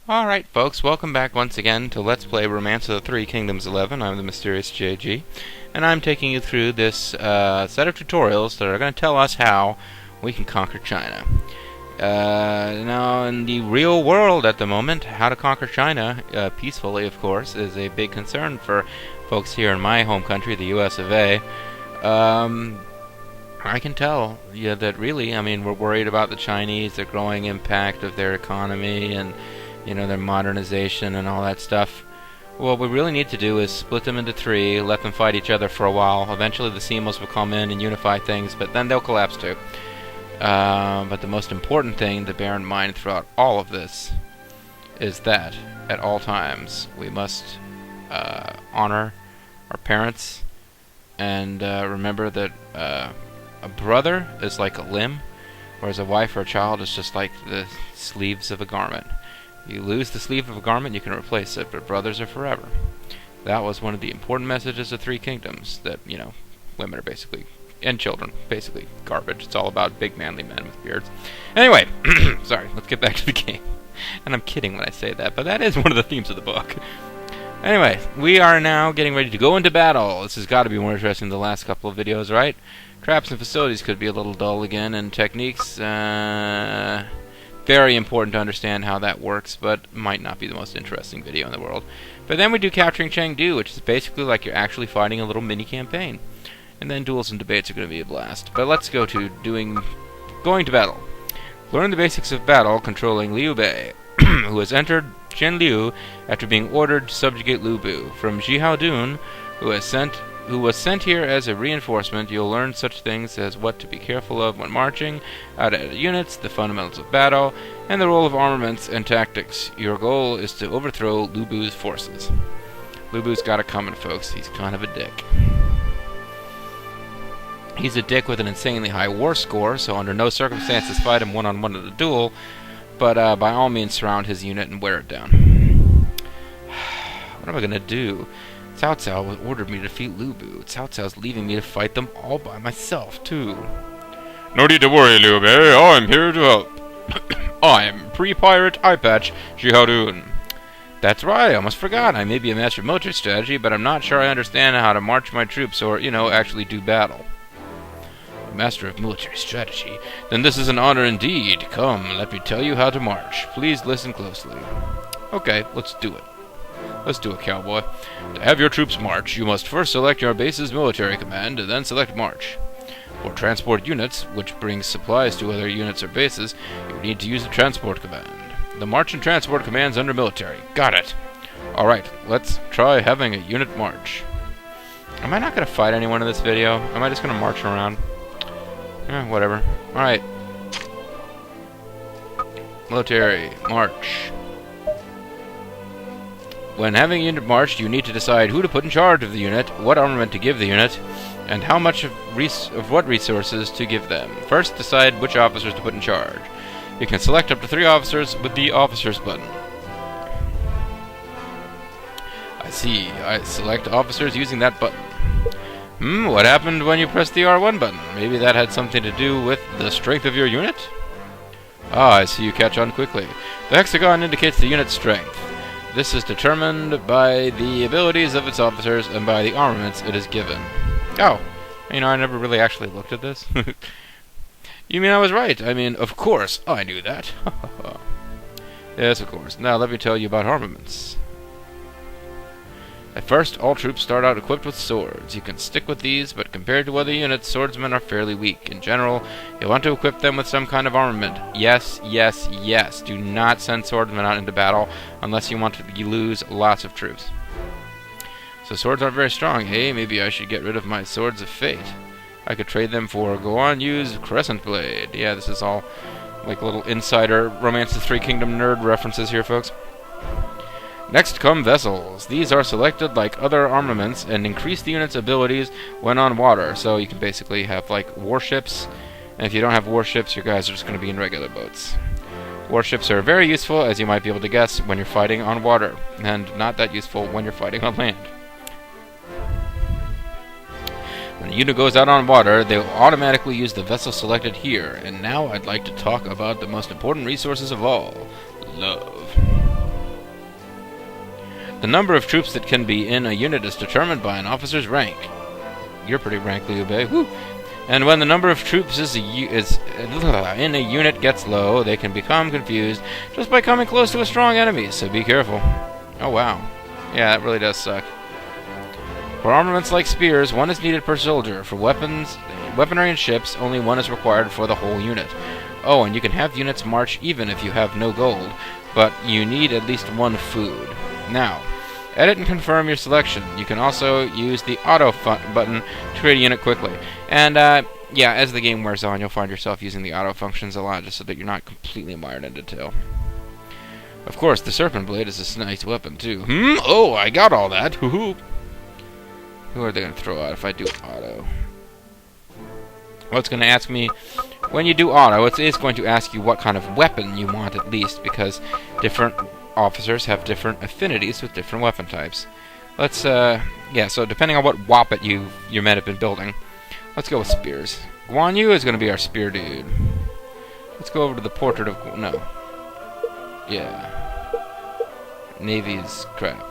Alright folks, welcome back once again to Let's Play Romance of the Three Kingdoms 11. I'm the Mysterious JG, and I'm taking you through this set of tutorials that are going to tell us how we can conquer China. Now, in the real world at the moment, how to conquer China, peacefully of course, is a big concern for folks here in my home country, the US of A. I can tell that really, we're worried about the Chinese, the growing impact of their economy, and their modernization and all that stuff. What we really need to do is split them into three, let them fight each other for a while. Eventually the Seamos will come in and unify things, but then they'll collapse too. But the most important thing to bear in mind throughout all of this is that, at all times, we must honor our parents and remember that a brother is like a limb, whereas a wife or a child is just like the sleeves of a garment. You lose the sleeve of a garment, you can replace it, but brothers are forever. That was one of the important messages of Three Kingdoms, that, women are basically, and children, basically garbage. It's all about big manly men with beards. Anyway, sorry, let's get back to the game. And I'm kidding when I say that, but that is one of the themes of the book. Anyway, we are now getting ready to go into battle. This has got to be more interesting than the last couple of videos, right? Traps and facilities could be a little dull again, and techniques, very important to understand how that works, but might not be the most interesting video in the world. But then we do capturing Chengdu, which is basically like you're actually fighting a little mini campaign. And then duels and debates are going to be a blast. But let's go to going to battle. Learn the basics of battle controlling Liu Bei, who has entered Qianliu after being ordered to subjugate Liu Bu. From Xiahou Dun, who was sent here as a reinforcement, you'll learn such things as what to be careful of when marching, how to edit units, the fundamentals of battle, and the role of armaments and tactics. Your goal is to overthrow Liu Bu's forces. Liu Bu's got it coming, folks. He's kind of a dick. He's a dick with an insanely high war score, so under no circumstances fight him one-on-one in a duel, but by all means surround his unit and wear it down. What am I going to do? Cao Cao ordered me to defeat Liu Bu. Cao Cao's leaving me to fight them all by myself, too. No need to worry, Liu Bei. I'm here to help. I'm pre-pirate eye patch Xiahou Dun. That's right, I almost forgot. I may be a master of military strategy, but I'm not sure I understand how to march my troops or, actually do battle. A master of military strategy? Then this is an honor indeed. Come, let me tell you how to march. Please listen closely. Okay, let's do it. Let's do it, cowboy. To have your troops march, you must first select your base's military command, and then select march. For transport units, which brings supplies to other units or bases, you need to use the transport command. The march and transport commands under military. Got it. Alright, let's try having a unit march. Am I not going to fight anyone in this video? Am I just going to march around? Whatever. Alright. Military, march. When having a unit marched, you need to decide who to put in charge of the unit, what armament to give the unit, and how much of what resources to give them. First, decide which officers to put in charge. You can select up to 3 officers with the officers button. I see. I select officers using that button. What happened when you pressed the R1 button? Maybe that had something to do with the strength of your unit? Ah, I see you catch on quickly. The hexagon indicates the unit's strength. This is determined by the abilities of its officers and by the armaments it is given. Oh, I never really actually looked at this. You mean I was right? Of course, I knew that. Yes, of course. Now let me tell you about armaments. At first, all troops start out equipped with swords. You can stick with these, but compared to other units, swordsmen are fairly weak. In general, you'll want to equip them with some kind of armament. Yes, yes, yes. Do not send swordsmen out into battle unless you want to lose lots of troops. So swords aren't very strong. Hey, maybe I should get rid of my swords of fate. I could trade them for go on, use crescent blade. Yeah, this is all like little insider Romance of the Three Kingdom nerd references here, folks. Next come vessels. These are selected like other armaments and increase the unit's abilities when on water. So you can basically have like warships, and if you don't have warships, your guys are just going to be in regular boats. Warships are very useful, as you might be able to guess, when you're fighting on water, and not that useful when you're fighting on land. When a unit goes out on water, they will automatically use the vessel selected here. And now I'd like to talk about the most important resources of all, love. The number of troops that can be in a unit is determined by an officer's rank. You're pretty rank, Liu Bei. Woo! And when the number of troops in a unit gets low, they can become confused just by coming close to a strong enemy, so be careful. Oh, wow. Yeah, that really does suck. For armaments like spears, one is needed per soldier. For weaponry and ships, only one is required for the whole unit. Oh, and you can have units march even if you have no gold, but you need at least one food. Now, edit and confirm your selection. You can also use the auto button to create a unit quickly. And, yeah, as the game wears on, you'll find yourself using the auto functions a lot, just so that you're not completely mired into tail. Of course, the Serpent Blade is a nice weapon, too. Oh, I got all that. Hoo-hoo. Who are they going to throw out if I do auto? Well, it's going to ask me, when you do auto, it is going to ask you what kind of weapon you want at least, because different officers have different affinities with different weapon types. Let's, yeah, so depending on what wappet your men have been building, let's go with spears. Guan Yu is going to be our spear dude. Let's go over to the portrait of... no. Yeah. Navy's crap.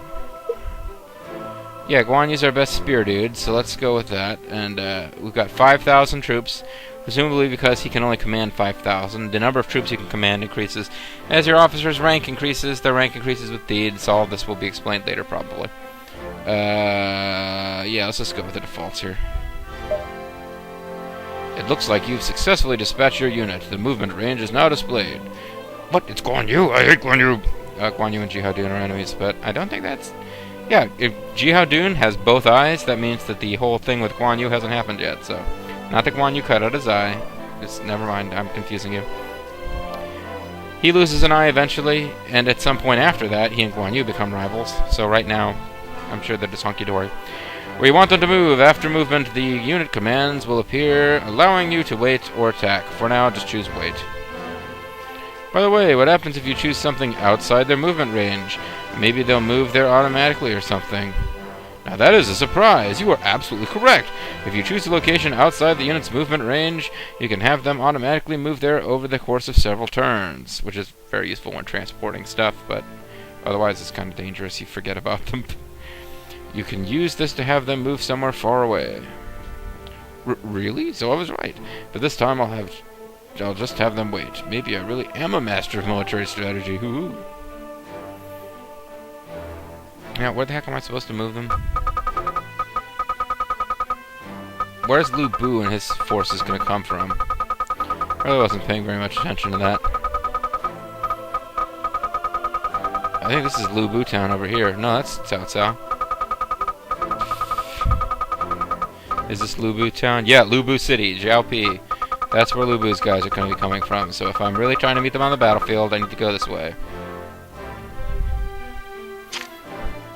Yeah, Guan Yu's our best spear dude, so let's go with that. And we've got 5,000 troops, presumably because he can only command 5,000. The number of troops you can command increases as your officer's rank increases. Their rank increases with deeds. All of this will be explained later, probably. Yeah, let's just go with the defaults here. It looks like you've successfully dispatched your unit. The movement range is now displayed. What? It's Guan Yu! I hate Guan Yu! Guan Yu and Xiahou Dun are enemies, but I don't think that's... yeah, if Xiahou Dun has both eyes, that means that the whole thing with Guan Yu hasn't happened yet, so... not that Guan Yu cut out his eye. Just, never mind, I'm confusing you. He loses an eye eventually, and at some point after that, he and Guan Yu become rivals. So right now, I'm sure they're just hunky-dory. Where you want them to move. After movement, the unit commands will appear, allowing you to wait or attack. For now, just choose wait. By the way, what happens if you choose something outside their movement range? Maybe they'll move there automatically or something. Now that is a surprise. You are absolutely correct. If you choose a location outside the unit's movement range, you can have them automatically move there over the course of several turns, which is very useful when transporting stuff, but otherwise it's kind of dangerous. You forget about them. You can use this to have them move somewhere far away. Really? So I was right. But this time I'll just have them wait. Maybe I really am a master of military strategy. Hoo-hoo. Now, where the heck am I supposed to move them? Where's Liu Bei and his forces going to come from? I really wasn't paying very much attention to that. I think this is Liu Bei town over here. No, that's Cao Cao. Is this Liu Bei town? Yeah, Liu Bei City, Jiaopi. That's where Liu Bei's guys are going to be coming from. So if I'm really trying to meet them on the battlefield, I need to go this way.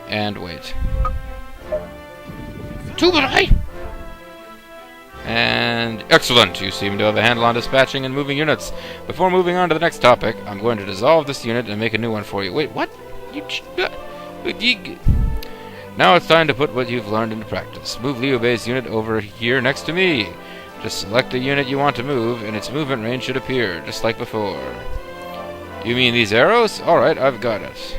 And wait. And excellent! You seem to have a handle on dispatching and moving units. Before moving on to the next topic, I'm going to dissolve this unit and make a new one for you. Wait, what? Now it's time to put what you've learned into practice. Move Liu Bei's unit over here next to me. Just select the unit you want to move, and its movement range should appear, just like before. You mean these arrows? Alright, I've got it.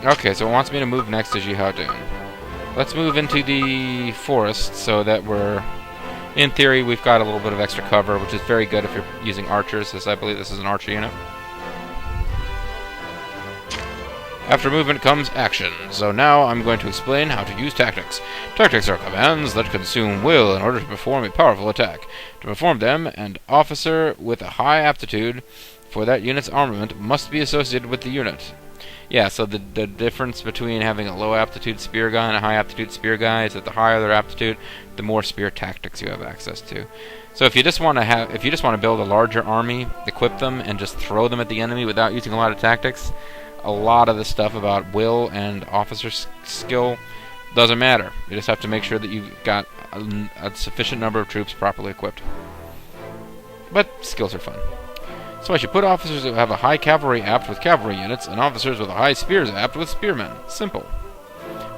Okay, so it wants me to move next to Xiahou Dun. Let's move into the forest so that we're... in theory, we've got a little bit of extra cover, which is very good if you're using archers, as I believe this is an archer unit. After movement comes action. So now I'm going to explain how to use tactics. Tactics are commands that consume will in order to perform a powerful attack. To perform them, an officer with a high aptitude for that unit's armament must be associated with the unit. Yeah, so the difference between having a low aptitude spear guy and a high aptitude spear guy is that the higher their aptitude, the more spear tactics you have access to. So if you just want to build a larger army, equip them, and just throw them at the enemy without using a lot of tactics, a lot of the stuff about will and officer skill doesn't matter. You just have to make sure that you've got a sufficient number of troops properly equipped. But skills are fun. So I should put officers who have a high cavalry apt with cavalry units, and officers with a high spears apt with spearmen. Simple.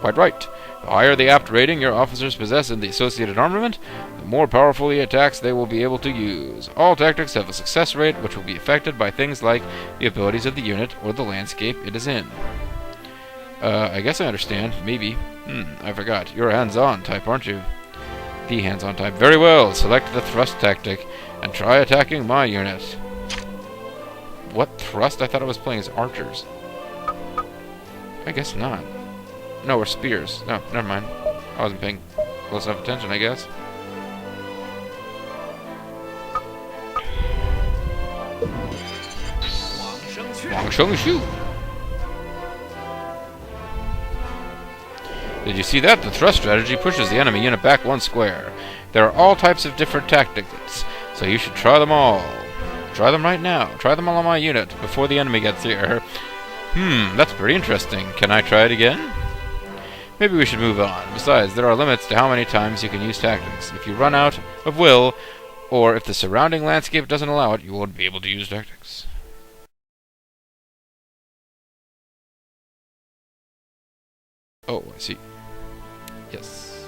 Quite right. The higher the apt rating your officers possess in the associated armament, the more powerful the attacks they will be able to use. All tactics have a success rate which will be affected by things like the abilities of the unit or the landscape it is in. I guess I understand. Maybe. I forgot. You're a hands-on type, aren't you? The hands-on type. Very well. Select the thrust tactic and try attacking my unit. What thrust? I thought I was playing as archers. I guess not. No, we're spears. No, never mind. I wasn't paying close enough attention, I guess. Wang Sheng Shu. Did you see that? The thrust strategy pushes the enemy unit back 1 square. There are all types of different tactics, so you should try them all. Try them right now. Try them all on my unit before the enemy gets here. That's pretty interesting. Can I try it again? Maybe we should move on. Besides, there are limits to how many times you can use tactics. If you run out of will, or if the surrounding landscape doesn't allow it, you won't be able to use tactics. Oh, I see. Yes.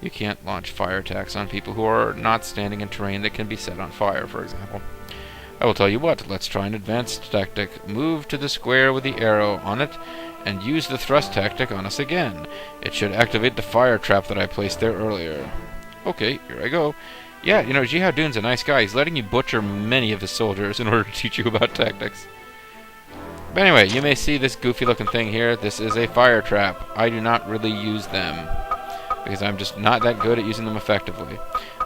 You can't launch fire attacks on people who are not standing in terrain that can be set on fire, for example. I will tell you what, let's try an advanced tactic. Move to the square with the arrow on it, and use the thrust tactic on us again. It should activate the fire trap that I placed there earlier. Okay, here I go. Yeah, you know, Xiahou Dun's a nice guy. He's letting you butcher many of his soldiers in order to teach you about tactics. But anyway, you may see this goofy looking thing here. This is a fire trap. I do not really use them, because I'm just not that good at using them effectively.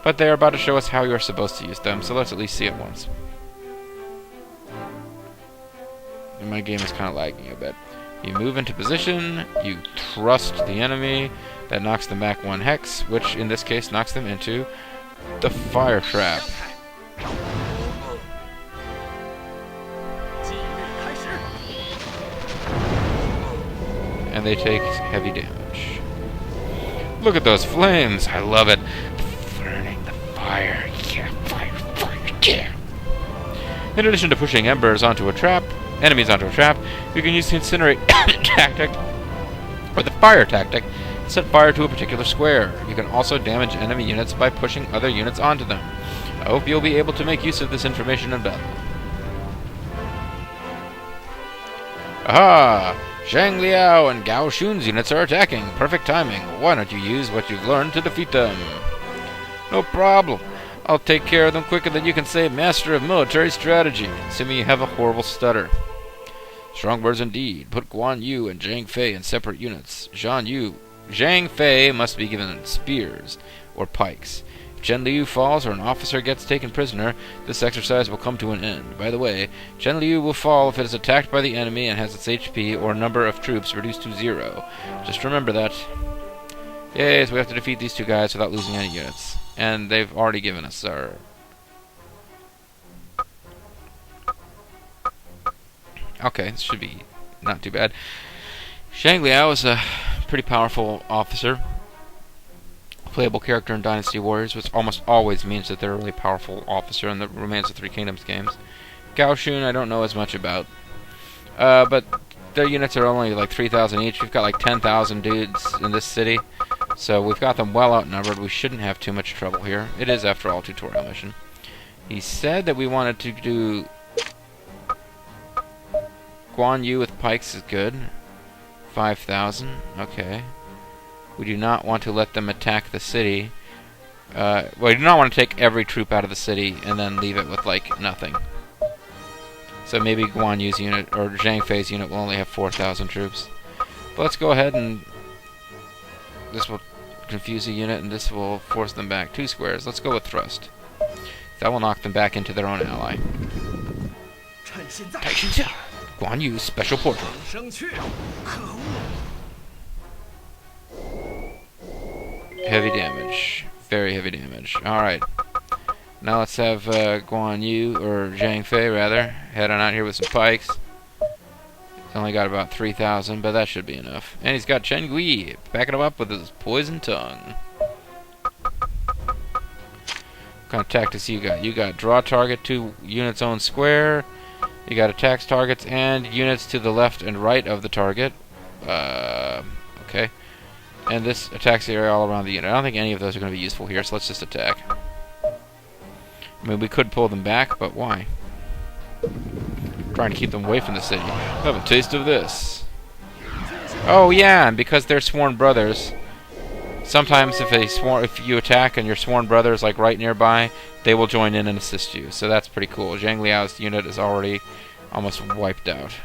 But they are about to show us how you are supposed to use them, so let's at least see it once. And my game is kind of lagging a bit. You move into position, you thrust the enemy, that knocks them back 1 hex, which in this case knocks them into the fire trap. And they take heavy damage. Look at those flames! I love it! Burning the fire. Yeah, fire, yeah! In addition to pushing enemies onto a trap, you can use the incinerate tactic, or the fire tactic, to set fire to a particular square. You can also damage enemy units by pushing other units onto them. I hope you'll be able to make use of this information in battle. Aha! Zhang Liao and Gao Shun's units are attacking. Perfect timing. Why don't you use what you've learned to defeat them? No problem. I'll take care of them quicker than you can say master of military strategy, assuming you have a horrible stutter. Strong words indeed. Put Guan Yu and Zhang Fei in separate units. Zhang Fei must be given spears or pikes. If Chen Liu falls or an officer gets taken prisoner, this exercise will come to an end. By the way, Chen Liu will fall if it is attacked by the enemy and has its HP or number of troops reduced to 0. Just remember that. Yay, so we have to defeat these 2 guys without losing any units. And they've already given us our... Okay, this should be not too bad. Zhang Liao is a pretty powerful officer. Playable character in Dynasty Warriors, which almost always means that they're a really powerful officer in the Remains of 3 Kingdoms games. Gao Shun I don't know as much about. But their units are only like 3,000 each. We've got like 10,000 dudes in this city. So we've got them well outnumbered. We shouldn't have too much trouble here. It is, after all, a tutorial mission. He said that we wanted to do... Guan Yu with pikes is good. 5,000. Okay. We do not want to let them attack the city. We do not want to take every troop out of the city and then leave it with, like, nothing. So maybe Guan Yu's unit, or Zhang Fei's unit, will only have 4,000 troops. But let's go ahead and... This will confuse a unit, and this will force them back 2 squares. Let's go with thrust. That will knock them back into their own ally. Guan Yu's special portrait. Heavy damage. Very heavy damage. Alright. Now let's have Guan Yu, or Zhang Fei rather, head on out here with some pikes. He's only got about 3,000, but that should be enough. And he's got Chen Gui backing him up with his poison tongue. What kind of tactics you got? You got draw target to unit's own square. You got attacks targets and units to the left and right of the target. Okay. And this attacks the area all around the unit. I don't think any of those are going to be useful here, so let's just attack. I mean, we could pull them back, but why? Trying to keep them away from the city. Have a taste of this. Oh yeah, and because they're sworn brothers, sometimes if you attack and your sworn brother is like right nearby, they will join in and assist you. So that's pretty cool. Zhang Liao's unit is already almost wiped out.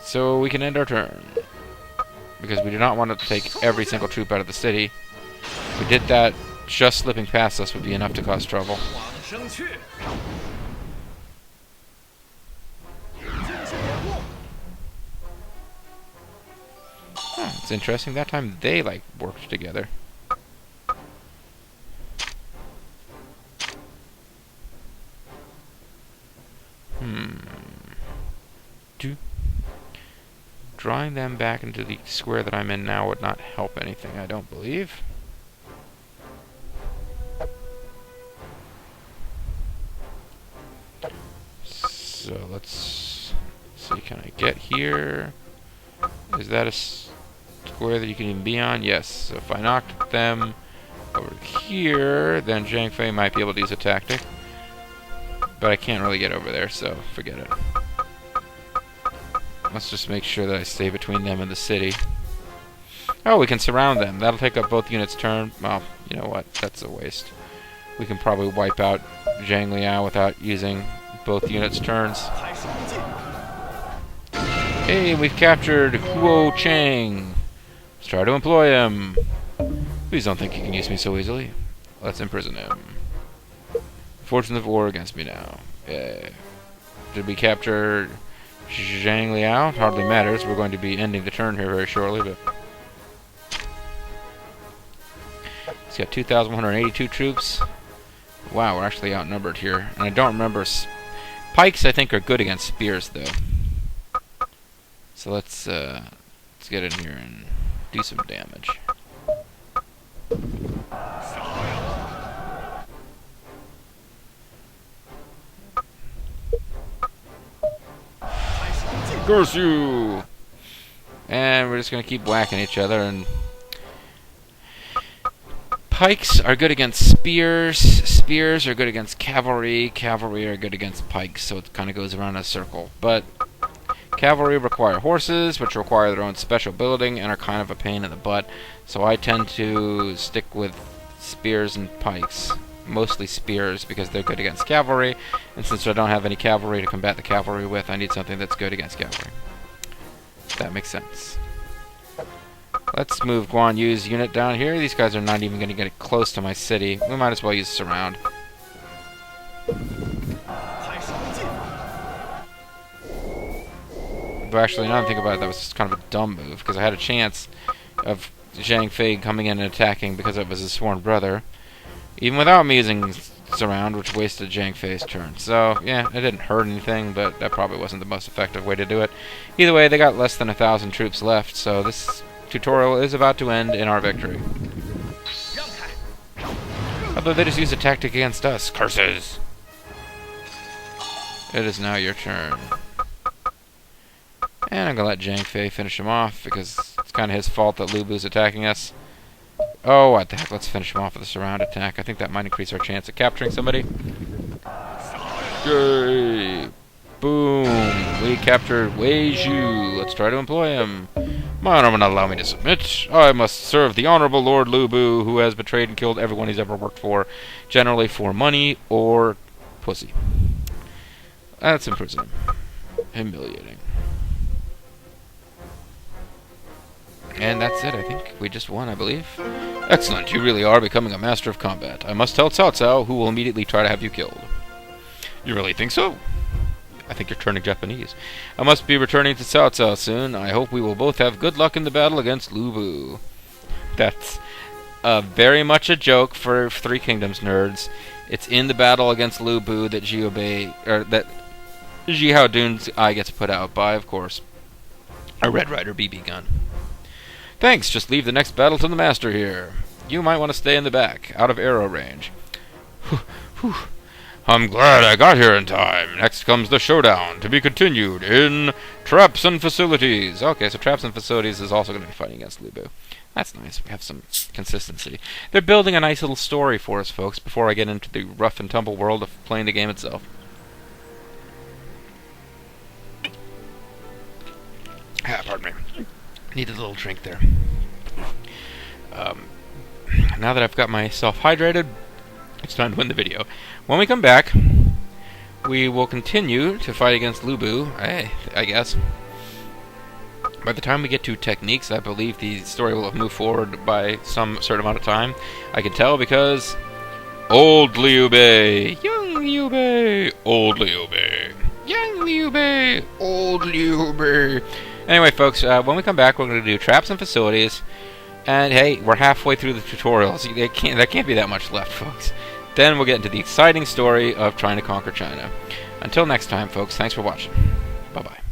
So we can end our turn. Because we do not want to take every single troop out of the city. If we did that, just slipping past us would be enough to cause trouble. Oh, it's interesting. That time they like worked together. Drawing them back into the square that I'm in now would not help anything, I don't believe. So let's see, can I get here? Is that a square that you can even be on? Yes. So if I knocked them over here, then Zhang Fei might be able to use a tactic. But I can't really get over there, so forget it. Let's just make sure that I stay between them and the city. Oh, we can surround them. That'll take up both units' turn. Well, you know what? That's a waste. We can probably wipe out Zhang Liao without using both units' turns. Hey, we've captured Huo Chang. Let's try to employ him. Please don't think you can use me so easily. Let's imprison him. Fortune of war against me now. Yeah. Did we capture Zhang Liao? Hardly matters. We're going to be ending the turn here very shortly, but he's got 2,182 troops. Wow, we're actually outnumbered here. And I don't remember. Pikes, I think, are good against spears, though. So let's get in here and do some damage. Curse you! And we're just going to keep whacking each other. And pikes are good against spears. Spears are good against cavalry. Cavalry are good against pikes. So it kind of goes around in a circle. But cavalry require horses, which require their own special building and are kind of a pain in the butt. So I tend to stick with spears and pikes. Mostly spears, because they're good against cavalry, and since I don't have any cavalry to combat the cavalry with, I need something that's good against cavalry. That makes sense. Let's move Guan Yu's unit down here. These guys are not even going to get close to my city. We might as well use surround. But actually, now I'm thinking about it, that was just kind of a dumb move, because I had a chance of Zhang Fei coming in and attacking because it was his sworn brother. Even without me using surround, which wasted Zhang Fei's turn. So, yeah, it didn't hurt anything, but that probably wasn't the most effective way to do it. Either way, they got less than 1,000 troops left, so this tutorial is about to end in our victory. Although they just used a tactic against us. Curses! It is now your turn. And I'm going to let Zhang Fei finish him off, because it's kind of his fault that Liu Bei's attacking us. Oh, what the heck, let's finish him off with a surround attack. I think that might increase our chance of capturing somebody. Yay! Boom! We captured Wei Zhu. Let's try to employ him. My honor will not allow me to submit. I must serve the honorable Lord Liu Bei, who has betrayed and killed everyone he's ever worked for, generally for money or pussy. Let's imprison him. Humiliating. And that's it, I think. We just won, I believe. Excellent, you really are becoming a master of combat. I must tell Cao Cao, who will immediately try to have you killed. You really think so? I think you're turning Japanese. I must be returning to Cao Cao soon. I hope we will both have good luck in the battle against Liu Bei. That's very much a joke for Three Kingdoms nerds. It's in the battle against Liu Bei that that Xiahou Dun's eye gets put out by, of course, a Red Ryder BB gun. Thanks, just leave the next battle to the master here. You might want to stay in the back, out of arrow range. Whew, whew. I'm glad I got here in time. Next comes the showdown, to be continued in Traps and Facilities. Okay, so Traps and Facilities is also going to be fighting against Liu Bei. That's nice. We have some consistency. They're building a nice little story for us, folks, before I get into the rough and tumble world of playing the game itself. Pardon me. Needed a little drink there. Now that I've got myself hydrated, it's time to win the video. When we come back, we will continue to fight against Liu Bei, I guess. By the time we get to techniques, I believe the story will have moved forward by some certain amount of time. I can tell because old Liu Bei, young Liu Bei, old Liu Bei, young Liu Bei, old Liu Bei. Anyway, folks, when we come back, we're going to do Traps and Facilities. And hey, we're halfway through the tutorials. There can't be that much left, folks. Then we'll get into the exciting story of trying to conquer China. Until next time, folks, thanks for watching. Bye-bye.